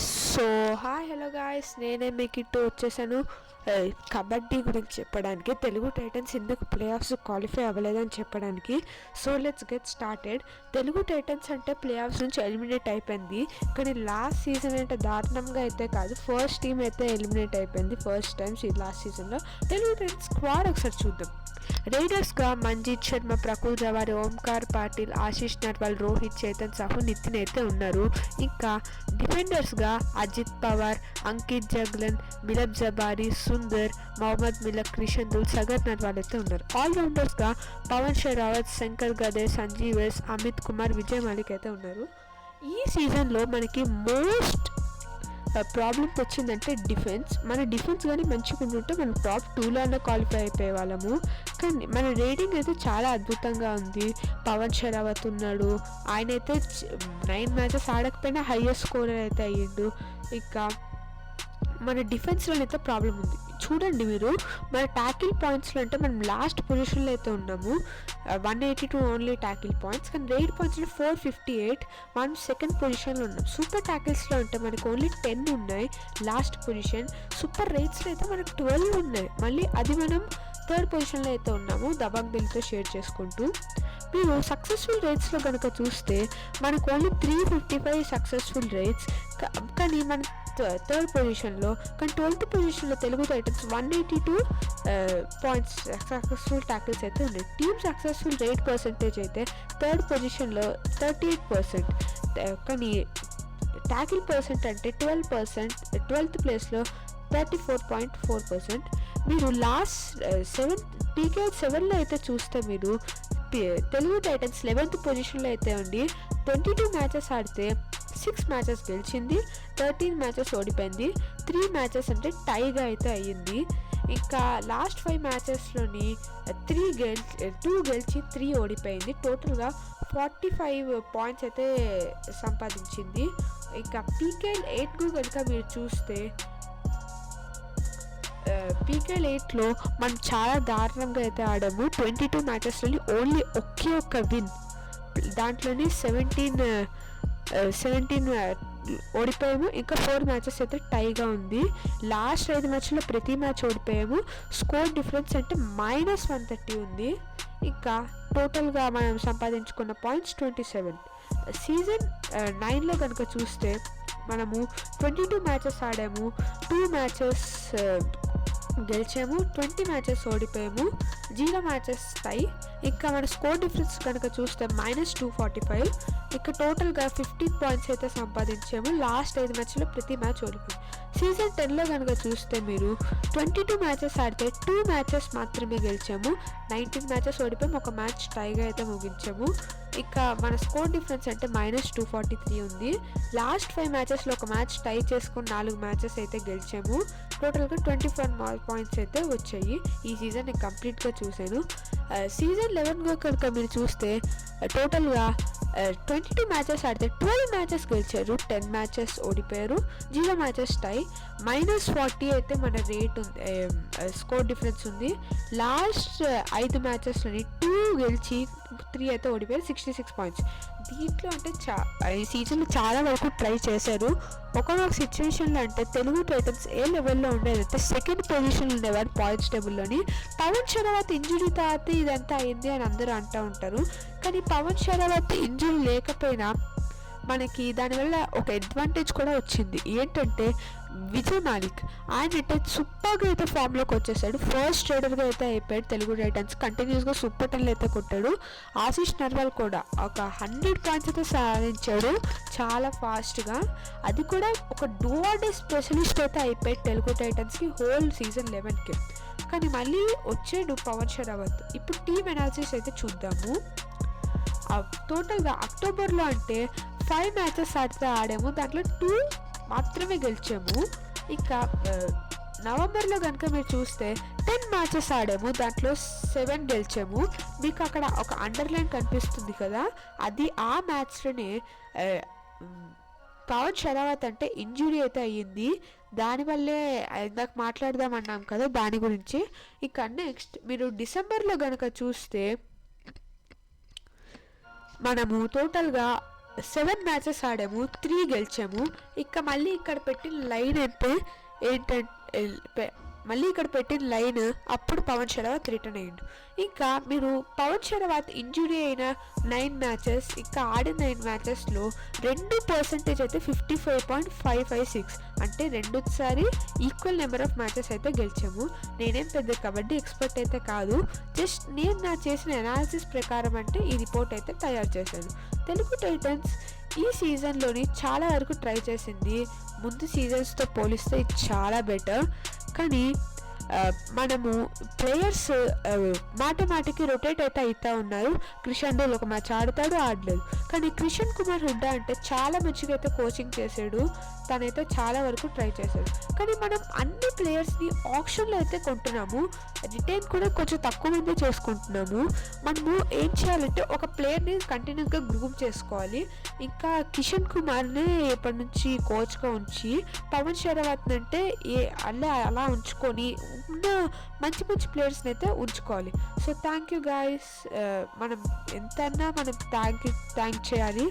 So hi hello guys, నేనే మీకు ఇటు వచ్చేసాను కబడ్డీ గురించి చెప్పడానికి. తెలుగు టైటన్స్ ఎందుకు ప్లే ఆఫ్స్ క్వాలిఫై అవ్వలేదని చెప్పడానికి. So let's get started. Telugu Titans అంటే ప్లే ఆఫ్స్ నుంచి ఎలిమినేట్ అయిపోయింది, కానీ లాస్ట్ సీజన్ అంటే దారుణంగా అయితే కాదు. ఫస్ట్ టీం అయితే ఎలిమినేట్ అయిపోయింది ఫస్ట్ టైం లాస్ట్ సీజన్లో. తెలుగు టైటన్స్ స్క్వాడ్ ఒకసారి చూద్దాం. రైడర్స్గా మంజిత్ శర్మ, ప్రకుల్ జవారి, ఓంకార్ పాటిల్, ఆశీష్ నర్వాల్, రోహిత్, చేతన్ సాహు, నితిన్ అయితే ఉన్నారు. ఇంకా డిఫెండర్స్గా అజిత్ పవార్, అంకిత్ జగ్లన్, మిలబ్ జబారి, సుందర్, మొహమ్మద్ మిలక్, క్రిషన్ దుల్, సగర్ నర్వాల్ అయితే ఉన్నారు. ఆల్రౌండర్స్గా పవన్ షెరావత్, శంకర్ గదే, సంజీవ్ ఎస్, అమిత్ కుమార్, విజయ్ మాలిక్ అయితే ఉన్నారు. ఈ సీజన్లో మనకి మోస్ట్ ప్రాబ్లం వచ్చిందంటే డిఫెన్స్. మన డిఫెన్స్ కానీ మంచిగా ఉంటుంటే మనం టాప్ 2లో అన్న క్వాలిఫై అయిపోయే వాళ్ళము. కానీ మన రేటింగ్ అయితే చాలా అద్భుతంగా ఉంది. పవన్ షెరావత్ ఉన్నాడు, ఆయన అయితే 9 మ్యాచెస్ ఆడకపోయినా హైయెస్ట్ స్కోరర్ అయితే అయ్యిండు. ఇంకా మన డిఫెన్స్లో అయితే ప్రాబ్లం ఉంది. చూడండి మీరు, మన ట్యాకిల్ పాయింట్స్లో అంటే మనం లాస్ట్ పొజిషన్లో అయితే ఉన్నాము, 182 ఓన్లీ ట్యాకిల్ పాయింట్స్. కానీ రైడ్ పాయింట్స్లో 458, మనం సెకండ్ పొజిషన్లో ఉన్నాం. సూపర్ ట్యాకిల్స్లో అంటే మనకు ఓన్లీ 10 ఉన్నాయి లాస్ట్ పొజిషన్. సూపర్ రైడ్స్లో అయితే మనకు 12 ఉన్నాయి, మళ్ళీ అది మనం థర్డ్ పొజిషన్లో అయితే ఉన్నాము దబాంగ్ బిల్తో షేర్ చేసుకుంటూ. మీరు సక్సెస్ఫుల్ రేట్స్లో కనుక చూస్తే మనకు ఓన్లీ 355 సక్సెస్ఫుల్ రేట్స్, కానీ మన థర్డ్ పొజిషన్లో. కానీ 12th పొజిషన్లో Telugu Titans 182 points successful tackles అయితే ఉన్నాయి. టీమ్ సక్సెస్ఫుల్ రేట్ పర్సెంటేజ్ అయితే థర్డ్ పొజిషన్లో 38%, కానీ ట్యాకిల్ పర్సెంట్ అంటే 12%, 12th ప్లేస్లో 34.4%. మీరు లాస్ట్ PK7లో అయితే చూస్తే మీరు తెలుగు టైటన్స్ 11th పొజిషన్లో అయితే ఉండి 22 మ్యాచెస్ ఆడితే 6 మ్యాచెస్ గెలిచింది, 13 మ్యాచెస్ ఓడిపోయింది, 3 మ్యాచెస్ అంటే టైగా అయితే అయ్యింది. ఇంకా లాస్ట్ 5 మ్యాచెస్లోని 2 గెలిచి 3 ఓడిపోయింది. టోటల్గా 45 పాయింట్స్ అయితే సంపాదించింది. ఇంకా PK8 కనుక మీరు చూస్తే PK8లో మనం చాలా దారుణంగా అయితే ఆడాము. 22 మ్యాచెస్లోని ఓన్లీ ఒక్క విన్, దాంట్లోనే 17 ఓడిపోయాము. ఇంకా 4 మ్యాచెస్ అయితే టైగా ఉంది. లాస్ట్ 5 మ్యాచ్లో ప్రతి మ్యాచ్ ఓడిపోయాము. స్కోర్ డిఫరెన్స్ అంటే -130 ఉంది. ఇంకా టోటల్గా మనం సంపాదించుకున్న పాయింట్స్ 27. సీజన్ 9లో కనుక చూస్తే మనము 22 మ్యాచెస్ ఆడాము, 2 మ్యాచెస్ గెలిచాము, 20 మ్యాచెస్ ఓడిపోయాము, 0 మ్యాచెస్ టై. ఇంకా మన స్కోర్ డిఫరెన్స్ కనుక చూస్తే -245. ఇంకా టోటల్గా 15 పాయింట్స్ అయితే సంపాదించాము. లాస్ట్ 5 మ్యాచ్లో ప్రతి మ్యాచ్ ఓడిపోయాము. సీజన్ 10లో కనుక చూస్తే మీరు 22 మ్యాచెస్ ఆడితే 2 మ్యాచెస్ మాత్రమే గెలిచాము, 19 మ్యాచెస్ ఓడిపోయాము, 1 మ్యాచ్ టైగా అయితే ముగించాము. ఇక మన స్కోర్ డిఫరెన్స్ అంటే -243 ఉంది. లాస్ట్ 5 మ్యాచెస్లో 1 మ్యాచ్ టై చేసుకుని 4 మ్యాచెస్ అయితే గెలిచాము. టోటల్గా 24 పాయింట్స్ అయితే వచ్చాయి. ఈ సీజన్ నేను కంప్లీట్గా చూశాను. సీజన్ 11 కనుక మీరు చూస్తే టోటల్గా 22 మ్యాచెస్ ఆడితే 12 మ్యాచెస్ గెలిచారు, 10 మ్యాచెస్ ఓడిపోయారు, 0 మ్యాచెస్ టై. -40 అయితే మన రేట్ ఉంది, స్కోర్ డిఫరెన్స్ ఉంది. లాస్ట్ 5 మ్యాచెస్లోని 2 గెలిచి 3 అయితే ఓడిపోయారు, 66 పాయింట్స్. దీంట్లో అంటే ఈ సీజన్లో చాలా వరకు ట్రై చేశారు. ఒకనొక సిచ్యువేషన్లో అంటే తెలుగు టైటన్స్ ఏ లెవెల్లో ఉండేదంటే సెకండ్ పొజిషన్లో ఉండేవారు పాయింట్స్ టేబుల్లోని. పవన్ షెరావత్ ఇంజురీ తర్వాత ఇదంతా అయింది అని అందరూ అంటూ ఉంటారు, కానీ పవన్ షెరావత్ ఇంజురీ లేకపోయినా మనకి దానివల్ల ఒక అడ్వాంటేజ్ కూడా వచ్చింది. ఏంటంటే విజయ్ మాలిక్, ఆయన అయితే సూపర్గా అయితే ఫామ్లోకి వచ్చేసాడు. ఫస్ట్ రైడర్గా అయితే అయిపోయాడు తెలుగు టైటన్స్. కంటిన్యూస్గా సూపర్ 10 అయితే కొట్టాడు. ఆశీష్ నర్వాల్ కూడా ఒక 100 పాయింట్స్ అయితే సాధించాడు చాలా ఫాస్ట్గా. అది కూడా ఒక డూ ఆర్ డే స్పెషలిస్ట్ అయితే అయిపోయాడు తెలుగు టైటన్స్కి హోల్ సీజన్ 11కి. కానీ మళ్ళీ వచ్చాడు పవన్ షెరావత్. ఇప్పుడు టీమ్ అనాలిసిస్ అయితే చూద్దాము. టోటల్గా అక్టోబర్లో అంటే 5 మ్యాచెస్ ఆడాము, దాంట్లో 2 మాత్రమే గెలిచాము. ఇంకా నవంబర్లో కనుక మీరు చూస్తే 10 మ్యాచెస్ ఆడాము, దాంట్లో 7 గెలిచాము. మీకు అక్కడ ఒక అండర్లైన్ కనిపిస్తుంది కదా, అది ఆ మ్యాచ్లోనే పవన్ షెరావత్ అంటే ఇంజురీ అయితే అయ్యింది, దానివల్లే ఇందాక మాట్లాడదామన్నాం కదా దాని గురించి. ఇక నెక్స్ట్ మీరు డిసెంబర్లో కనుక చూస్తే మనము టోటల్గా 7 మ్యాచెస్ ఆడాము, 3 గెలిచాము. ఇక మళ్ళీ ఇక్కడ పెట్టిన లైన్ అంటే ఏంటంటే మళ్ళీ ఇక్కడ పెట్టిన లైన్ అప్పుడు పవన్ షరావత్ రిటర్న్ అయ్యిండు. ఇంకా మీరు పవన్ షరావత్ ఇంజురీ అయిన 9 మ్యాచెస్ ఇంకా ఆడిన 9 మ్యాచెస్లో 2% అయితే 55.556, అంటే రెండుసారి ఈక్వల్ నెంబర్ ఆఫ్ మ్యాచెస్ అయితే గెలిచాము. నేనేం పెద్ద కబడ్డీ ఎక్స్పర్ట్ అయితే కాదు, జస్ట్ నేను నా చేసిన అనాలిసిస్ ప్రకారం అంటే ఈ రిపోర్ట్ అయితే తయారు చేశాను. తెలుగు టైటన్స్ ఈ సీజన్లోని చాలా వరకు ట్రై చేసింది. ముందు సీజన్స్తో పోలిస్తే ఇది చాలా బెటర్. కానీ మనము ప్లేయర్స్ మాటికి రొటేట్ అయితే అవుతూ ఉన్నారు. క్రిషన్ డోల్ ఒక మ్యాచ్ ఆడతాడు, ఆడలేదు. కానీ కిషన్ కుమార్ హుడ్డా అంటే చాలా మంచిగా అయితే కోచింగ్ చేశాడు, తనైతే చాలా వరకు ట్రై చేశాడు. కానీ మనం అన్ని ప్లేయర్స్ని ఆప్షన్లో అయితే కొంటున్నాము, రిటైన్ కూడా కొంచెం తక్కువ మంది చేసుకుంటున్నాము. మనము ఏం చేయాలంటే ఒక ప్లేయర్ని కంటిన్యూస్గా గ్రూప్ చేసుకోవాలి. ఇంకా కిషన్ కుమార్ని ఇప్పటి నుంచి కోచ్గా ఉంచి పవన్ షరావత్ అంటే అలా ఉంచుకొని ఉన్న మంచి ప్లేయర్స్ని అయితే ఉంచుకోవాలి. So thank you guys. మనం ఎంతన్నా మనం థ్యాంక్ చేయాలి.